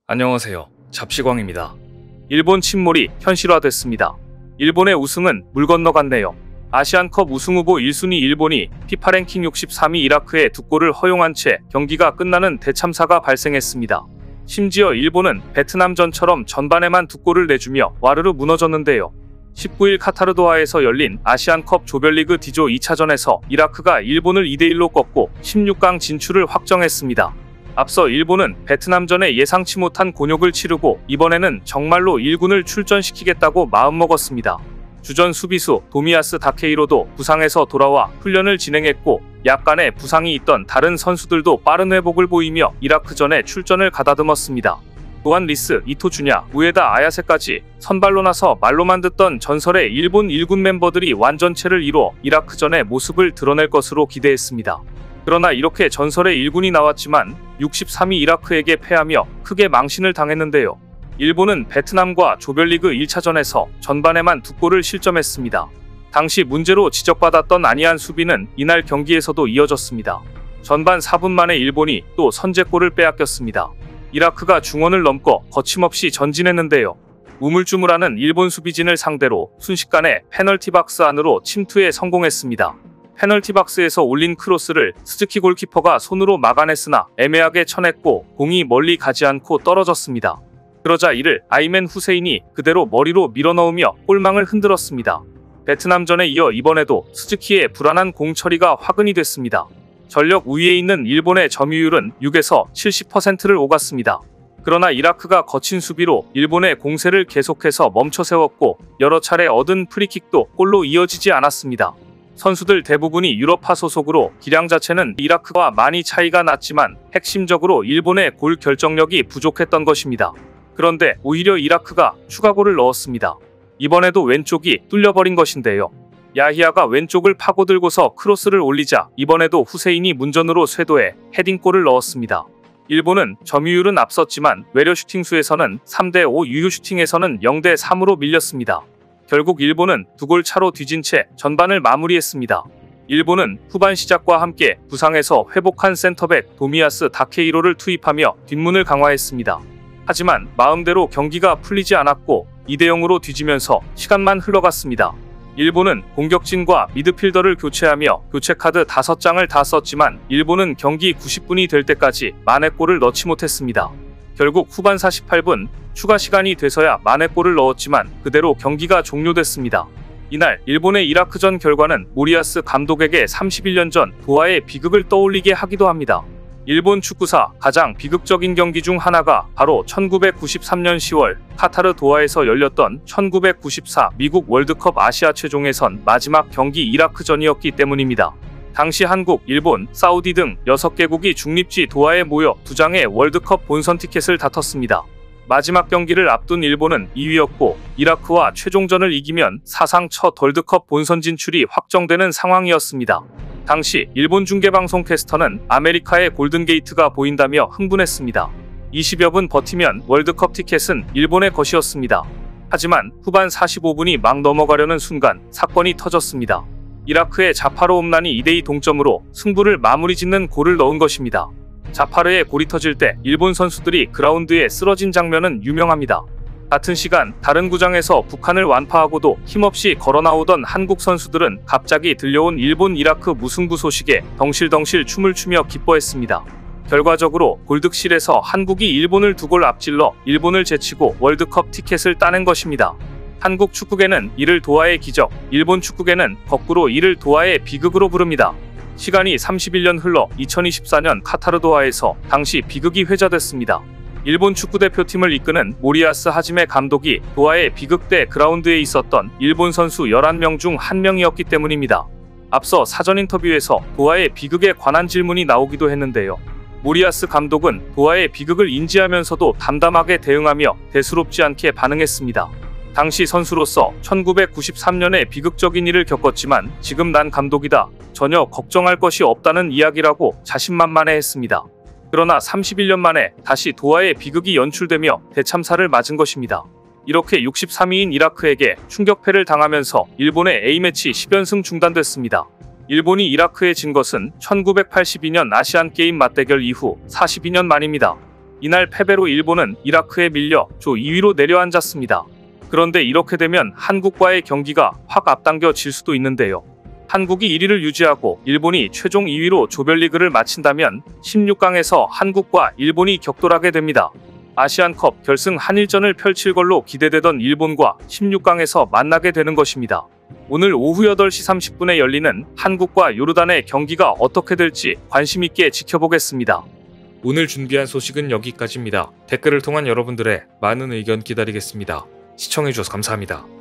안녕하세요. 잡시광입니다. 일본 침몰이 현실화됐습니다. 일본의 우승은 물 건너갔네요. 아시안컵 우승 후보 1순위 일본이 피파 랭킹 63위 이라크에 두 골을 허용한 채 경기가 끝나는 대참사가 발생했습니다. 심지어 일본은 베트남전처럼 전반에만 두 골을 내주며 와르르 무너졌는데요. 19일 카타르 도하에서 열린 아시안컵 조별리그 D조 2차전에서 이라크가 일본을 2대1로 꺾고 16강 진출을 확정했습니다. 앞서 일본은 베트남전에 예상치 못한 곤욕을 치르고 이번에는 정말로 1군을 출전시키겠다고 마음먹었습니다. 주전 수비수 도미야스 다케이로도 부상에서 돌아와 훈련을 진행했고 약간의 부상이 있던 다른 선수들도 빠른 회복을 보이며 이라크전에 출전을 가다듬었습니다. 또한 리스, 이토 주냐, 우에다 아야세까지 선발로 나서 말로만 듣던 전설의 일본 1군 멤버들이 완전체를 이뤄 이라크전의 모습을 드러낼 것으로 기대했습니다. 그러나 이렇게 전설의 1군이 나왔지만 63위 이라크에게 패하며 크게 망신을 당했는데요. 일본은 베트남과 조별리그 1차전에서 전반에만 두 골을 실점했습니다. 당시 문제로 지적받았던 안이한 수비는 이날 경기에서도 이어졌습니다. 전반 4분 만에 일본이 또 선제골을 빼앗겼습니다. 이라크가 중원을 넘고 거침없이 전진했는데요. 우물쭈물하는 일본 수비진을 상대로 순식간에 페널티 박스 안으로 침투에 성공했습니다. 페널티 박스에서 올린 크로스를 스즈키 골키퍼가 손으로 막아냈으나 애매하게 쳐냈고 공이 멀리 가지 않고 떨어졌습니다. 그러자 이를 아이맨 후세인이 그대로 머리로 밀어넣으며 골망을 흔들었습니다. 베트남전에 이어 이번에도 스즈키의 불안한 공 처리가 화근이 됐습니다. 전력 우위에 있는 일본의 점유율은 6에서 70%를 오갔습니다. 그러나 이라크가 거친 수비로 일본의 공세를 계속해서 멈춰세웠고 여러 차례 얻은 프리킥도 골로 이어지지 않았습니다. 선수들 대부분이 유럽파 소속으로 기량 자체는 이라크와 많이 차이가 났지만 핵심적으로 일본의 골 결정력이 부족했던 것입니다. 그런데 오히려 이라크가 추가골을 넣었습니다. 이번에도 왼쪽이 뚫려버린 것인데요. 야히야가 왼쪽을 파고들고서 크로스를 올리자 이번에도 후세인이 문전으로 쇄도해 헤딩골을 넣었습니다. 일본은 점유율은 앞섰지만 외려 슈팅 수에서는 3대5 유효 슈팅에서는 0대3으로 밀렸습니다. 결국 일본은 두 골 차로 뒤진 채 전반을 마무리했습니다. 일본은 후반 시작과 함께 부상에서 회복한 센터백 도미야스 다케이로를 투입하며 뒷문을 강화했습니다. 하지만 마음대로 경기가 풀리지 않았고 2대0으로 뒤지면서 시간만 흘러갔습니다. 일본은 공격진과 미드필더를 교체하며 교체카드 5장을 다 썼지만 일본은 경기 90분이 될 때까지 만회골을 넣지 못했습니다. 결국 후반 48분 추가 시간이 돼서야 만회골을 넣었지만 그대로 경기가 종료됐습니다. 이날 일본의 이라크전 결과는 모리야스 감독에게 31년 전 도하의 비극을 떠올리게 하기도 합니다. 일본 축구사 가장 비극적인 경기 중 하나가 바로 1993년 10월 카타르 도하에서 열렸던 1994 미국 월드컵 아시아 최종예선 마지막 경기 이라크전이었기 때문입니다. 당시 한국, 일본, 사우디 등 6개국이 중립지 도하에 모여 2장의 월드컵 본선 티켓을 다퉜습니다. 마지막 경기를 앞둔 일본은 2위였고 이라크와 최종전을 이기면 사상 첫 월드컵 본선 진출이 확정되는 상황이었습니다. 당시 일본 중계방송 캐스터는 아메리카의 골든게이트가 보인다며 흥분했습니다. 20여 분 버티면 월드컵 티켓은 일본의 것이었습니다. 하지만 후반 45분이 막 넘어가려는 순간 사건이 터졌습니다. 이라크의 자파로 홈란이 2대2 동점으로 승부를 마무리 짓는 골을 넣은 것입니다. 자파르의 골이 터질 때 일본 선수들이 그라운드에 쓰러진 장면은 유명합니다. 같은 시간 다른 구장에서 북한을 완파하고도 힘없이 걸어나오던 한국 선수들은 갑자기 들려온 일본 이라크 무승부 소식에 덩실덩실 춤을 추며 기뻐했습니다. 결과적으로 골득실에서 한국이 일본을 2골 앞질러 일본을 제치고 월드컵 티켓을 따낸 것입니다. 한국 축구계는 이를 도하의 기적, 일본 축구계는 거꾸로 이를 도하의 비극으로 부릅니다. 시간이 31년 흘러 2024년 카타르 도하에서 당시 비극이 회자됐습니다. 일본 축구대표팀을 이끄는 모리야스 하지메 감독이 도하의 비극 때 그라운드에 있었던 일본 선수 11명 중 1명이었기 때문입니다. 앞서 사전 인터뷰에서 도하의 비극에 관한 질문이 나오기도 했는데요. 모리야스 감독은 도하의 비극을 인지하면서도 담담하게 대응하며 대수롭지 않게 반응했습니다. 당시 선수로서 1993년에 비극적인 일을 겪었지만 지금 난 감독이다. 전혀 걱정할 것이 없다는 이야기라고 자신만만해했습니다. 그러나 31년 만에 다시 도하의 비극이 연출되며 대참사를 맞은 것입니다. 이렇게 63위인 이라크에게 충격패를 당하면서 일본의 A매치 10연승 중단됐습니다. 일본이 이라크에 진 것은 1982년 아시안게임 맞대결 이후 42년 만입니다. 이날 패배로 일본은 이라크에 밀려 조 2위로 내려앉았습니다. 그런데 이렇게 되면 한국과의 경기가 확 앞당겨질 수도 있는데요. 한국이 1위를 유지하고 일본이 최종 2위로 조별리그를 마친다면 16강에서 한국과 일본이 격돌하게 됩니다. 아시안컵 결승 한일전을 펼칠 걸로 기대되던 일본과 16강에서 만나게 되는 것입니다. 오늘 오후 8시 30분에 열리는 한국과 요르단의 경기가 어떻게 될지 관심있게 지켜보겠습니다. 오늘 준비한 소식은 여기까지입니다. 댓글을 통한 여러분들의 많은 의견 기다리겠습니다. 시청해주셔서 감사합니다.